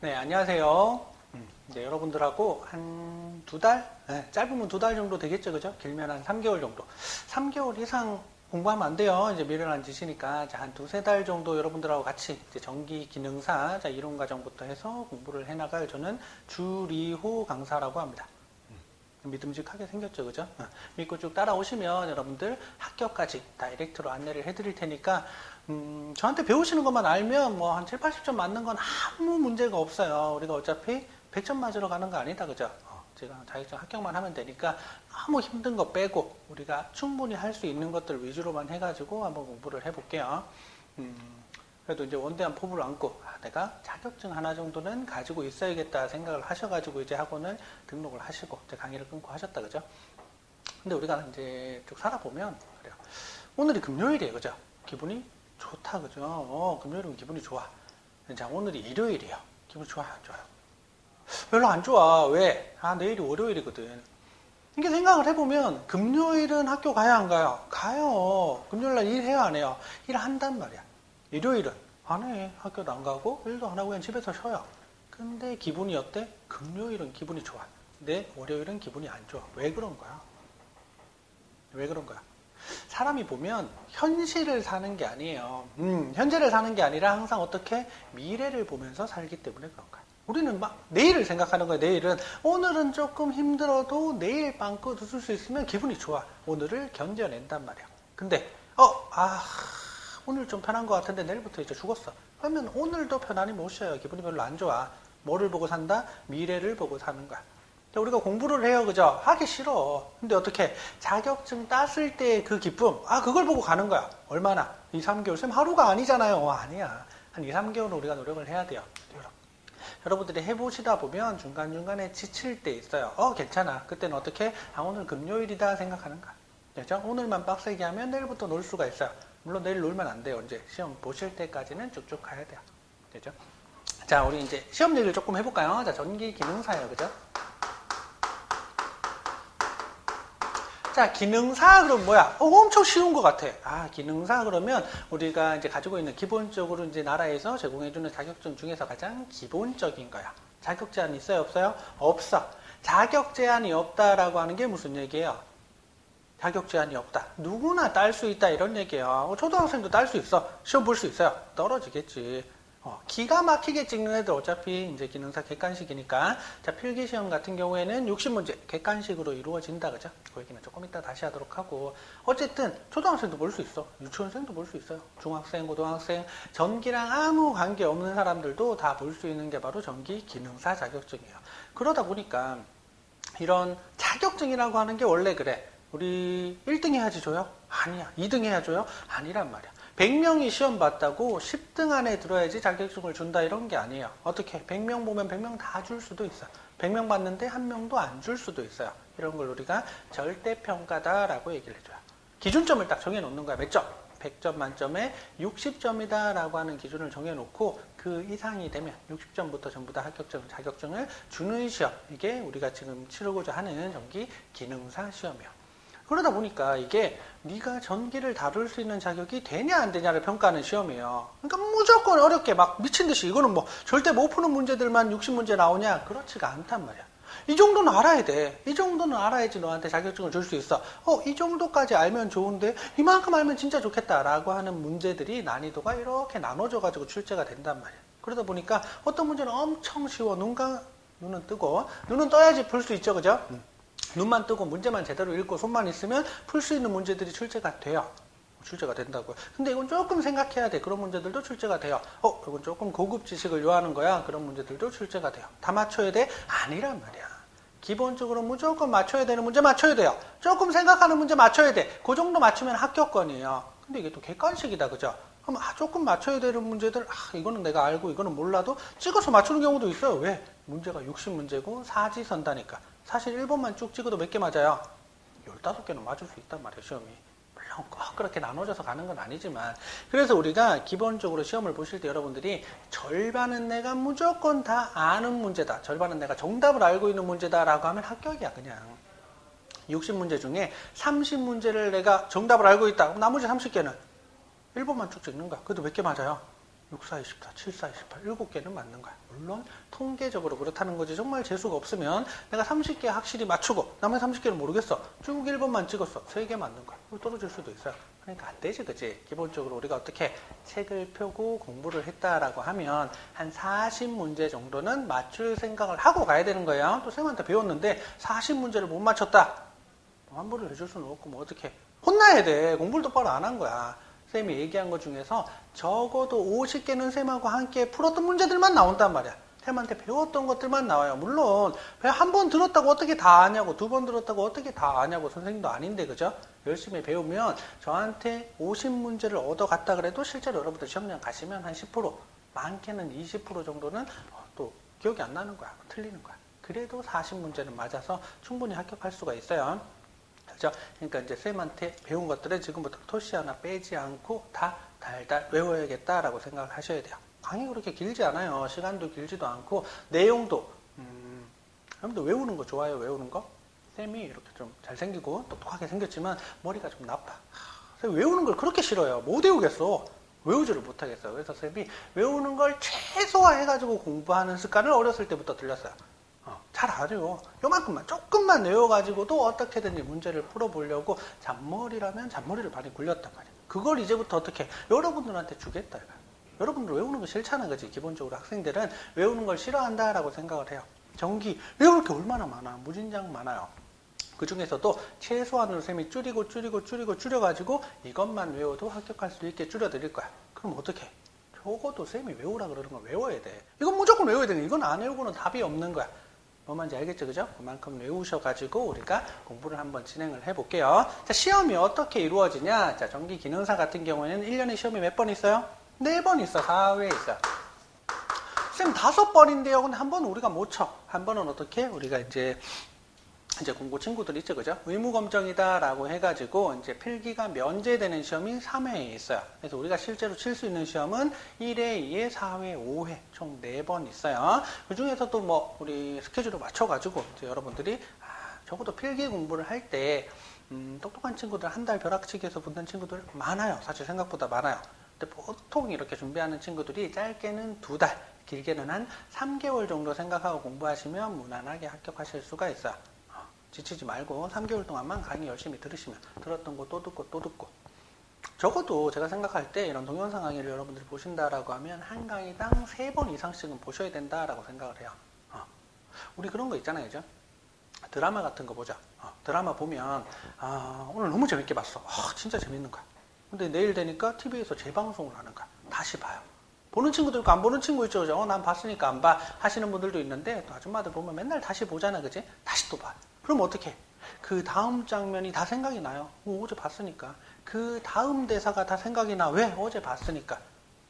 네, 안녕하세요. 이제 여러분들하고 한 2달? 네, 짧으면 2달 정도 되겠죠, 그죠? 길면 한 3개월 정도. 3개월 이상 공부하면 안 돼요. 이제 미련한 짓이니까. 자, 한 2-3달 정도 여러분들하고 같이 이제 전기 기능사, 자, 이론 과정부터 해서 공부를 해나갈 저는 주리호 강사라고 합니다. 믿음직하게 생겼죠, 그죠? 믿고 쭉 따라오시면 여러분들 학교까지 다이렉트로 안내를 해드릴 테니까, 저한테 배우시는 것만 알면 뭐 한 7, 80점 맞는 건 아무 문제가 없어요. 우리가 어차피 100점 맞으러 가는 거 아니다, 그죠? 제가 자격증 합격만 하면 되니까 아무 힘든 거 빼고 우리가 충분히 할 수 있는 것들 위주로만 해가지고 한번 공부를 해볼게요. 그래도 이제 원대한 포부를 안고 내가 자격증 하나 정도는 가지고 있어야겠다 생각을 하셔가지고 이제 학원을 등록을 하시고 이제 강의를 끊고 하셨다, 그죠? 근데 우리가 이제 쭉 살아보면 그래요. 오늘이 금요일이에요, 그죠? 기분이 좋다, 그죠? 금요일이면 기분이 좋아. 자, 오늘이 일요일이에요. 기분이 좋아요, 안 좋아요? 별로 안 좋아. 왜? 내일이 월요일이거든. 이게 생각을 해보면 금요일은 학교 가야 안 가요? 가요. 금요일날 일해요, 안 해요? 일한단 말이야. 일요일은 안 해. 학교도 안 가고 일도 안 하고 그냥 집에서 쉬어요. 근데 기분이 어때? 금요일은 기분이 좋아. 근데 월요일은 기분이 안 좋아. 왜 그런 거야? 왜 그런 거야? 사람이 보면 현실을 사는 게 아니에요. 현재를 사는 게 아니라 항상 어떻게 미래를 보면서 살기 때문에 그런 거야. 우리는 막 내일을 생각하는 거야. 내일은 오늘은 조금 힘들어도 내일 빵꾸 웃을 수 있으면 기분이 좋아. 오늘을 견뎌낸단 말이야. 근데 오늘 좀 편한 것 같은데 내일부터 이제 죽었어. 그러면 오늘도 편안히 못 쉬어요. 기분이 별로 안 좋아. 뭐를 보고 산다? 미래를 보고 사는 거야. 우리가 공부를 해요, 그죠? 하기 싫어. 근데 어떻게? 자격증 땄을 때의 그 기쁨, 그걸 보고 가는 거야. 얼마나? 2-3개월. 쌤 하루가 아니잖아요. 아니야. 한 2-3개월은 우리가 노력을 해야 돼요. 여러분들이 해보시다 보면 중간중간에 지칠 때 있어요. 괜찮아. 그때는 어떻게? 오늘 금요일이다 생각하는 거야. 그죠? 오늘만 빡세게 하면 내일부터 놀 수가 있어요. 물론 내일 놀면 안 돼요. 이제 시험 보실 때까지는 쭉쭉 가야 돼요. 그죠? 자, 우리 이제 시험 얘기를 조금 해볼까요? 자, 전기 기능사예요. 그죠? 자, 기능사 그럼 뭐야? 엄청 쉬운 것 같아. 기능사 그러면 우리가 이제 가지고 있는 기본적으로 이제 나라에서 제공해주는 자격증 중에서 가장 기본적인 거야. 자격 제한이 있어요, 없어요? 없어. 자격 제한이 없다라고 하는 게 무슨 얘기예요? 자격 제한이 없다. 누구나 딸 수 있다 이런 얘기예요. 초등학생도 딸 수 있어. 시험 볼 수 있어요. 떨어지겠지. 기가 막히게 찍는 애들 어차피 이제 기능사 객관식이니까. 자, 필기시험 같은 경우에는 60문제 객관식으로 이루어진다, 그죠? 그 얘기는 조금 이따 다시 하도록 하고. 어쨌든 초등학생도 볼 수 있어. 유치원생도 볼 수 있어요. 중학생, 고등학생, 전기랑 아무 관계 없는 사람들도 다 볼 수 있는 게 바로 전기 기능사 자격증이에요. 그러다 보니까 이런 자격증이라고 하는 게 원래 그래. 우리 1등 해야지 줘요? 아니야. 2등 해야 줘요? 아니란 말이야. 100명이 시험 봤다고 10등 안에 들어야지 자격증을 준다 이런 게 아니에요. 어떻게? 100명 보면 100명 다 줄 수도 있어요. 100명 봤는데 1명도 안 줄 수도 있어요. 이런 걸 우리가 절대평가다라고 얘기를 해줘요. 기준점을 딱 정해놓는 거야. 몇 점? 100점 만점에 60점이다 라고 하는 기준을 정해놓고 그 이상이 되면 60점부터 전부 다 자격증을 주는 시험. 이게 우리가 지금 치르고자 하는 전기 기능사 시험이에요. 그러다 보니까 이게 네가 전기를 다룰 수 있는 자격이 되냐 안 되냐를 평가하는 시험이에요. 그러니까 무조건 어렵게 막 미친 듯이 이거는 뭐 절대 못 푸는 문제들만 60문제 나오냐? 그렇지가 않단 말이야. 이 정도는 알아야 돼. 이 정도는 알아야지 너한테 자격증을 줄 수 있어. 이 정도까지 알면 좋은데 이만큼 알면 진짜 좋겠다라고 하는 문제들이 난이도가 이렇게 나눠져가지고 출제가 된단 말이야. 그러다 보니까 어떤 문제는 엄청 쉬워. 눈은 뜨고 눈은 떠야지 풀 수 있죠, 그죠? 눈만 뜨고 문제만 제대로 읽고 손만 있으면 풀 수 있는 문제들이 출제가 돼요. 출제가 된다고요. 근데 이건 조금 생각해야 돼. 그런 문제들도 출제가 돼요. 이건 조금 고급 지식을 요하는 거야. 그런 문제들도 출제가 돼요. 다 맞춰야 돼? 아니란 말이야. 기본적으로 무조건 맞춰야 되는 문제 맞춰야 돼요. 조금 생각하는 문제 맞춰야 돼. 그 정도 맞추면 합격권이에요. 근데 이게 또 객관식이다, 그죠? 그럼 조금 맞춰야 되는 문제들, 이거는 내가 알고 이거는 몰라도 찍어서 맞추는 경우도 있어요. 왜? 문제가 60문제고 사지선다니까. 사실 1번만 쭉 찍어도 몇 개 맞아요? 15개는 맞을 수 있단 말이에요, 시험이. 물론 꼭 그렇게 나눠져서 가는 건 아니지만. 그래서 우리가 기본적으로 시험을 보실 때 여러분들이 절반은 내가 무조건 다 아는 문제다. 절반은 내가 정답을 알고 있는 문제다라고 하면 합격이야, 그냥. 60문제 중에 30문제를 내가 정답을 알고 있다. 그럼 나머지 30개는 1번만 쭉 찍는 거야. 그래도 몇 개 맞아요? 6, 4, 24, 7, 4, 28, 7개는 맞는 거야. 물론 통계적으로 그렇다는 거지. 정말 재수가 없으면 내가 30개 확실히 맞추고 나머지 30개를 모르겠어. 쭉 1번만 찍었어. 3개 맞는 거야. 떨어질 수도 있어요. 그러니까 안 되지, 그치? 기본적으로 우리가 어떻게 책을 펴고 공부를 했다라고 하면 한 40문제 정도는 맞출 생각을 하고 가야 되는 거예요. 또 쌤한테 배웠는데 40문제를 못 맞췄다. 환불을 해줄 수는 없고 뭐 어떻게 혼나야 돼. 공부를 똑바로 안 한 거야. 쌤이 얘기한 것 중에서 적어도 50개는 쌤하고 함께 풀었던 문제들만 나온단 말이야. 쌤한테 배웠던 것들만 나와요. 물론 한 번 들었다고 어떻게 다 아냐고, 2번 들었다고 어떻게 다 아냐고 선생님도 아닌데, 그죠? 열심히 배우면 저한테 50문제를 얻어갔다 그래도 실제로 여러분들 시험장 가시면 한 10%, 많게는 20% 정도는 또 기억이 안 나는 거야. 틀리는 거야. 그래도 40문제는 맞아서 충분히 합격할 수가 있어요. 그죠? 그러니까 이제 쌤한테 배운 것들은 지금부터 토시 하나 빼지 않고 다 달달 외워야겠다라고 생각을 하셔야 돼요. 강의 그렇게 길지 않아요. 시간도 길지도 않고 내용도 여러분들 외우는 거 좋아요? 외우는 거? 쌤이 이렇게 좀 잘생기고 똑똑하게 생겼지만 머리가 좀 나빠. 쌤 외우는 걸 그렇게 싫어요. 못 외우겠어. 외우지를 못하겠어요. 그래서 쌤이 외우는 걸 최소화해가지고 공부하는 습관을 어렸을 때부터 들렸어요. 잘 알아요. 요만큼만 조금만 외워가지고도 어떻게든지 문제를 풀어보려고 잔머리라면 잔머리를 많이 굴렸단 말이에요. 그걸 이제부터 어떻게 여러분들한테 주겠다. 여러분들 외우는 거 싫잖아, 그지? 기본적으로 학생들은 외우는 걸 싫어한다라고 생각을 해요. 전기 외울 게 얼마나 많아. 무진장 많아요. 그 중에서도 최소한으로 쌤이 줄여가지고 이것만 외워도 합격할 수 있게 줄여드릴 거야. 그럼 어떻게? 적어도 쌤이 외우라 그러는 걸 외워야 돼. 이건 무조건 외워야 되는. 이건 안 외우고는 답이 없는 거야. 뭐 말인지 알겠죠? 그죠? 그만큼 외우셔가지고 우리가 공부를 한번 진행을 해볼게요. 자, 시험이 어떻게 이루어지냐? 자, 전기 기능사 같은 경우에는 1년에 시험이 몇 번 있어요? 4번 있어. 4회에 있어. 쌤 5번인데요. 근데 한 번은 우리가 못 쳐. 한 번은 어떻게? 우리가 이제 공고 친구들 있죠, 그죠? 의무검정이다라고 해가지고 이제 필기가 면제되는 시험이 3회에 있어요. 그래서 우리가 실제로 칠 수 있는 시험은 1회, 2회, 4회, 5회 총 4번 있어요. 그 중에서도 뭐 우리 스케줄을 맞춰가지고 이제 여러분들이 적어도 필기 공부를 할 때 똑똑한 친구들 한 달 벼락치기에서 붙는 친구들 많아요. 사실 생각보다 많아요. 근데 보통 이렇게 준비하는 친구들이 짧게는 2달, 길게는 한 3개월 정도 생각하고 공부하시면 무난하게 합격하실 수가 있어요. 지치지 말고 3개월 동안만 강의 열심히 들으시면 들었던 거 또 듣고 적어도 제가 생각할 때 이런 동영상 강의를 여러분들이 보신다라고 하면 한 강의당 3번 이상씩은 보셔야 된다라고 생각을 해요. 우리 그런 거 있잖아요, 그죠? 드라마 같은 거 보자. 드라마 보면 오늘 너무 재밌게 봤어. 진짜 재밌는 거야. 근데 내일 되니까 TV에서 재방송을 하는 거야. 다시 봐요. 보는 친구도 있고 안 보는 친구 있죠, 그죠? 난 봤으니까 안 봐 하시는 분들도 있는데 또 아줌마들 보면 맨날 다시 보잖아, 그지? 다시 또 봐. 그럼 어떻게? 그 다음 장면이 다 생각이 나요. 어제 봤으니까. 그 다음 대사가 다 생각이 나. 왜? 어제 봤으니까.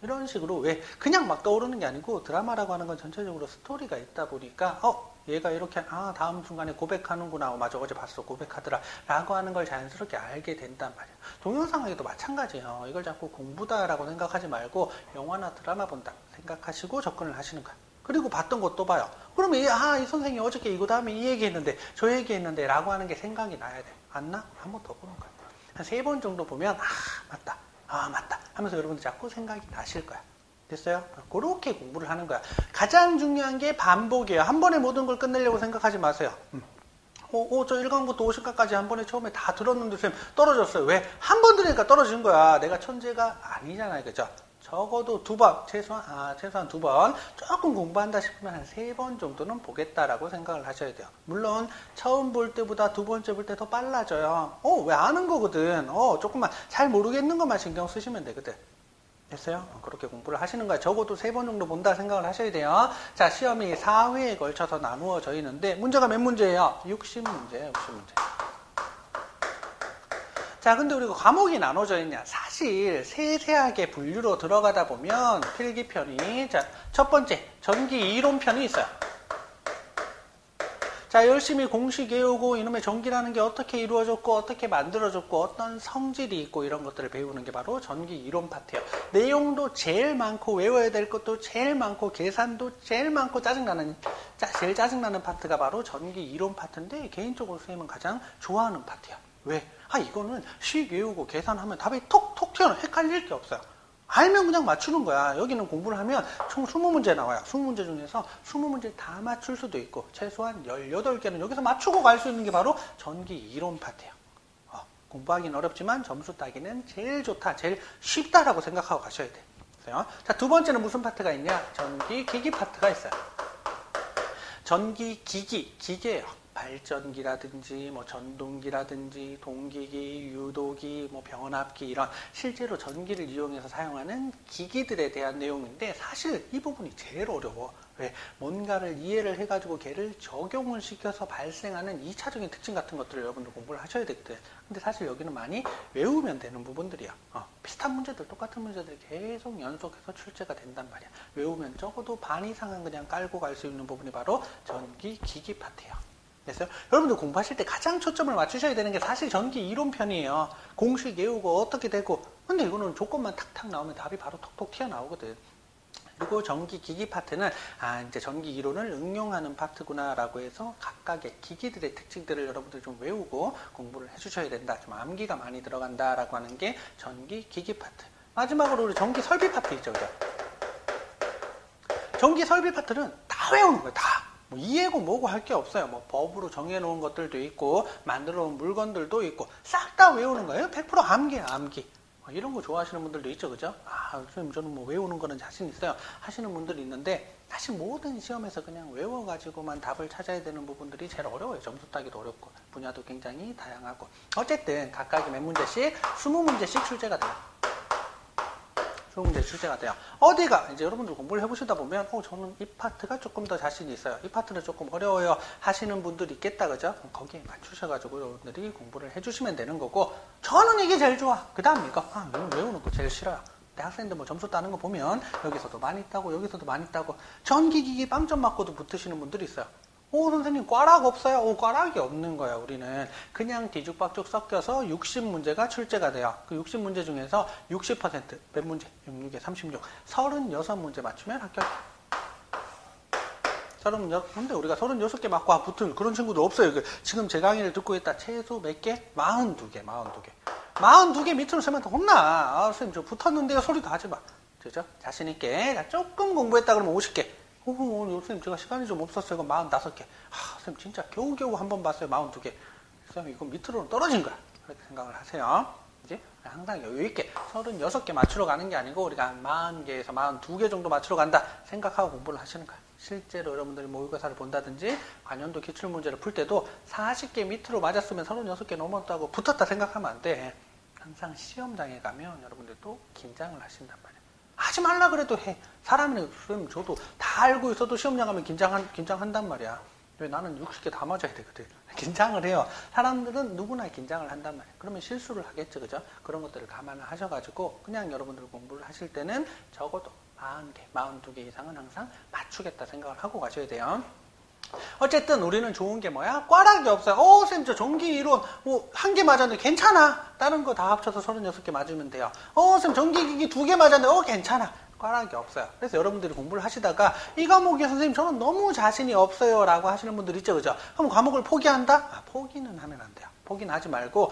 이런 식으로 왜? 그냥 막 떠오르는 게 아니고 드라마라고 하는 건 전체적으로 스토리가 있다 보니까 얘가 이렇게 다음 순간에 고백하는구나. 맞아, 어제 봤어. 고백하더라. 라고 하는 걸 자연스럽게 알게 된단 말이에요. 동영상에도 마찬가지예요. 이걸 자꾸 공부다라고 생각하지 말고 영화나 드라마 본다 생각하시고 접근을 하시는 거야. 그리고 봤던 것 또 봐요. 그러면 이 선생님이 어저께 이거 다음에 이 얘기했는데 저 얘기했는데 라고 하는 게 생각이 나야 돼. 안 나? 한 번 더 보는 거야. 한 3번 정도 보면 맞다. 맞다 하면서 여러분들 자꾸 생각이 나실 거야. 됐어요? 그렇게 공부를 하는 거야. 가장 중요한 게 반복이에요. 한 번에 모든 걸 끝내려고 생각하지 마세요. 저 1강부터 50강까지 한 번에 처음에 다 들었는데 쌤 떨어졌어요. 왜? 한 번 들으니까 떨어진 거야. 내가 천재가 아니잖아요. 그죠? 적어도 2번, 최소한 2번, 조금 공부한다 싶으면 한 3번 정도는 보겠다라고 생각을 하셔야 돼요. 물론, 처음 볼 때보다 2번째 볼 때 더 빨라져요. 왜 아는 거거든. 조금만 잘 모르겠는 것만 신경 쓰시면 되거든. 됐어요? 그렇게 공부를 하시는 거야. 적어도 3번 정도 본다 생각을 하셔야 돼요. 자, 시험이 4회에 걸쳐서 나누어져 있는데, 문제가 몇 문제예요? 60문제예요, 60문제. 자, 근데 우리가 과목이 나눠져 있냐? 사실 세세하게 분류로 들어가다 보면 필기편이 첫 번째 전기 이론편이 있어요. 자, 열심히 공식 외우고 이놈의 전기라는 게 어떻게 이루어졌고 어떻게 만들어졌고 어떤 성질이 있고 이런 것들을 배우는 게 바로 전기 이론 파트예요. 내용도 제일 많고 외워야 될 것도 제일 많고 계산도 제일 많고 제일 짜증나는 파트가 바로 전기 이론 파트인데 개인적으로 선생님은 가장 좋아하는 파트예요. 왜? 이거는 쉽게 외우고 계산하면 답이 톡톡 튀어나와. 헷갈릴 게 없어요. 알면 그냥 맞추는 거야. 여기는 공부를 하면 총 20문제 나와요. 20문제 중에서 20문제 다 맞출 수도 있고 최소한 18개는 여기서 맞추고 갈 수 있는 게 바로 전기 이론 파트예요. 공부하기는 어렵지만 점수 따기는 제일 좋다, 제일 쉽다라고 생각하고 가셔야 돼요. 자, 두 번째는 무슨 파트가 있냐? 전기 기기 파트가 있어요. 전기 기기, 기계예요. 발전기라든지 뭐 전동기라든지 동기기, 유도기, 뭐 변압기 이런 실제로 전기를 이용해서 사용하는 기기들에 대한 내용인데 사실 이 부분이 제일 어려워. 왜? 뭔가를 이해를 해가지고 걔를 적용을 시켜서 발생하는 2차적인 특징 같은 것들을 여러분들 공부를 하셔야 되거든. 근데 사실 여기는 많이 외우면 되는 부분들이야. 비슷한 문제들, 똑같은 문제들이 계속 연속해서 출제가 된단 말이야. 외우면 적어도 반 이상은 그냥 깔고 갈 수 있는 부분이 바로 전기 기기 파트예요. 됐어요? 여러분들 공부하실 때 가장 초점을 맞추셔야 되는 게 사실 전기 이론편이에요. 공식 외우고 어떻게 되고. 근데 이거는 조건만 탁탁 나오면 답이 바로 톡톡 튀어나오거든. 그리고 전기 기기 파트는 이제 전기 이론을 응용하는 파트구나라고 해서 각각의 기기들의 특징들을 여러분들 좀 외우고 공부를 해주셔야 된다. 좀 암기가 많이 들어간다라고 하는 게 전기 기기 파트. 마지막으로 우리 전기 설비 파트 있죠, 그죠? 전기 설비 파트는 다 외우는 거예요, 다. 뭐 이해고 뭐고 할 게 없어요. 뭐 법으로 정해놓은 것들도 있고 만들어 놓은 물건들도 있고 싹 다 외우는 거예요. 100% 암기야, 암기. 이런 거 좋아하시는 분들도 있죠, 그죠? 선생님 저는 뭐 외우는 거는 자신 있어요 하시는 분들이 있는데 사실 모든 시험에서 그냥 외워가지고만 답을 찾아야 되는 부분들이 제일 어려워요. 점수 따기도 어렵고 분야도 굉장히 다양하고 어쨌든 각각이 몇 문제씩 20문제씩 출제가 돼요. 20문제 출제가 돼요. 어디가 이제 여러분들 공부를 해보시다 보면 저는 이 파트가 조금 더 자신이 있어요. 이 파트는 조금 어려워요 하시는 분들이 있겠다, 그죠? 거기에 맞추셔가지고 여러분들이 공부를 해주시면 되는 거고 저는 이게 제일 좋아. 그 다음 이거 외우는 거 제일 싫어요. 대학생들 뭐 점수 따는 거 보면 여기서도 많이 따고 여기서도 많이 따고 전기기기 빵점 맞고도 붙으시는 분들이 있어요. 선생님 꽈락 없어요? 꽈락이 없는 거야. 우리는 그냥 뒤죽박죽 섞여서 60문제가 출제가 돼요. 그 60문제 중에서 60% 몇 문제? 66에 36 36문제 맞추면 합격. 근데 우리가 36개 맞고 붙은 그런 친구도 없어요. 지금 제 강의를 듣고 있다 최소 몇 개? 42개 42개 밑으로 세면 더 혼나. 선생님 저 붙었는데요 소리도 하지 마. 그죠? 자신있게 조금 공부했다 그러면 50개. 선생님 제가 시간이 좀 없었어요. 이거 45개. 선생님 진짜 겨우겨우 한 번 봤어요. 42개. 선생님 이거 밑으로는 떨어진 거야. 그렇게 생각을 하세요. 이제 항상 여유있게 36개 맞추러 가는 게 아니고 우리가 40개에서 42개 정도 맞추러 간다 생각하고 공부를 하시는 거야. 실제로 여러분들이 모의고사를 본다든지 관연도 기출문제를 풀 때도 40개 밑으로 맞았으면 36개 넘었다고 붙었다 생각하면 안 돼. 항상 시험장에 가면 여러분들도 긴장을 하신단 말이야. 하지 말라 그래도 해. 사람은 저도 다 알고 있어도 시험장 가면 긴장한단 말이야. 왜 나는 60개 다 맞아야 되거든. 긴장을 해요. 사람들은 누구나 긴장을 한단 말이야. 그러면 실수를 하겠죠, 그죠? 그런 것들을 감안을 하셔가지고 그냥 여러분들 공부를 하실 때는 적어도 40개, 42개 이상은 항상 맞추겠다 생각을 하고 가셔야 돼요. 어쨌든 우리는 좋은 게 뭐야? 꽈락이 없어요. 선생님 저 전기 이론 한 개 맞았는데 괜찮아. 다른 거 다 합쳐서 36개 맞으면 돼요. 선생님 전기기기 2개 맞았는데 괜찮아. 꽈락이 없어요. 그래서 여러분들이 공부를 하시다가 이 과목에 선생님 저는 너무 자신이 없어요 라고 하시는 분들 있죠, 그죠? 그럼 과목을 포기한다? 포기는 하면 안 돼요. 포기는 하지 말고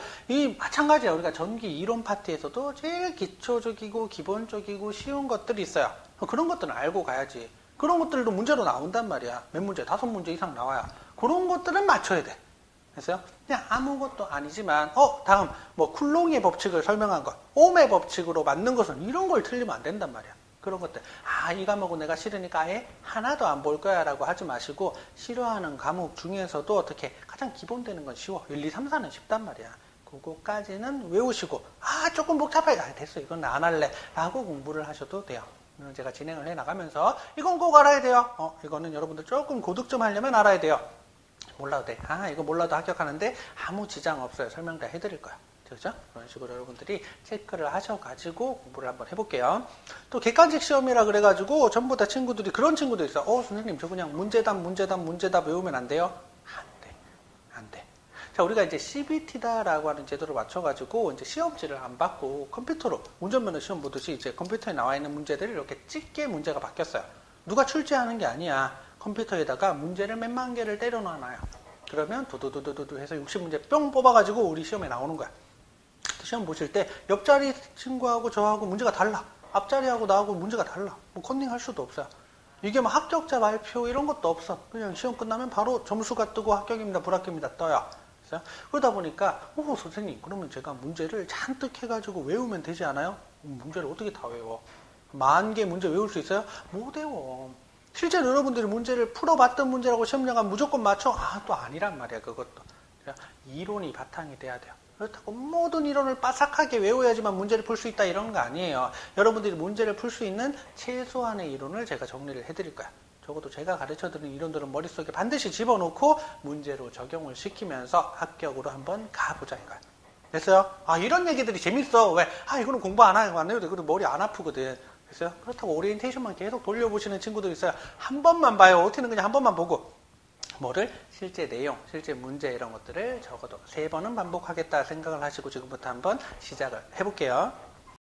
마찬가지예요. 우리가 전기 이론 파트에서도 제일 기초적이고 기본적이고 쉬운 것들이 있어요. 그런 것들은 알고 가야지. 그런 것들도 문제로 나온단 말이야. 몇 문제? 5문제 이상 나와요. 그런 것들은 맞춰야 돼. 됐어요? 그냥 아무것도 아니지만 다음 쿨롱의 법칙을 설명한 것, 옴의 법칙으로 맞는 것은 이런 걸 틀리면 안 된단 말이야. 그런 것들. 이 과목은 내가 싫으니까 아예 하나도 안 볼 거야 라고 하지 마시고 싫어하는 과목 중에서도 어떻게 가장 기본되는 건 쉬워. 1, 2, 3, 4는 쉽단 말이야. 그거까지는 외우시고 조금 복잡해. 됐어. 이건 안 할래. 라고 공부를 하셔도 돼요. 제가 진행을 해나가면서 이건 꼭 알아야 돼요. 이거는 여러분들 조금 고득 좀 하려면 알아야 돼요. 몰라도 돼. 이거 몰라도 합격하는데 아무 지장 없어요. 설명 다 해드릴 거야. 그렇죠? 그런 식으로 여러분들이 체크를 하셔가지고 공부를 한번 해볼게요. 또 객관식 시험이라 그래가지고 전부 다 친구들이 그런 친구도 있어요. 선생님 저 그냥 문제답 외우면 안 돼요? 안 돼. 자, 우리가 이제 CBT다라고 하는 제도를 맞춰가지고 이제 시험지를 안 받고 컴퓨터로 운전면허 시험 보듯이 이제 컴퓨터에 나와 있는 문제들을 이렇게 찍게 문제가 바뀌었어요. 누가 출제하는 게 아니야. 컴퓨터에다가 문제를 몇만 개를 때려놔요. 그러면 두두두두두 해서 60문제 뿅 뽑아가지고 우리 시험에 나오는 거야. 시험 보실 때 옆자리 친구하고 저하고 문제가 달라. 앞자리하고 나하고 문제가 달라. 뭐 컨닝할 수도 없어요. 이게 뭐 합격자 발표 이런 것도 없어. 그냥 시험 끝나면 바로 점수가 뜨고 합격입니다, 불합격입니다 떠요. 그러다 보니까 선생님 그러면 제가 문제를 잔뜩 해가지고 외우면 되지 않아요? 문제를 어떻게 다 외워? 10,000개 문제 외울 수 있어요? 못 외워. 실제로 여러분들이 문제를 풀어봤던 문제라고 시험 나가면 무조건 맞춰? 또 아니란 말이야 그것도. 이론이 바탕이 돼야 돼요. 그렇다고 모든 이론을 빠삭하게 외워야지만 문제를 풀 수 있다 이런 거 아니에요. 여러분들이 문제를 풀 수 있는 최소한의 이론을 제가 정리를 해드릴 거야. 적어도 제가 가르쳐드린 이론들은 머릿속에 반드시 집어넣고 문제로 적용을 시키면서 합격으로 한번 가보자 이거야. 됐어요? 이런 얘기들이 재밌어. 왜? 이거는 공부 안 해도 그래도 머리 안 아프거든. 됐어요? 그렇다고 오리엔테이션만 계속 돌려보시는 친구들 있어요. 한 번만 봐요. OT는 그냥 한 번만 보고. 뭐를? 실제 내용, 실제 문제 이런 것들을 적어도 3번은 반복하겠다 생각을 하시고 지금부터 한번 시작을 해볼게요.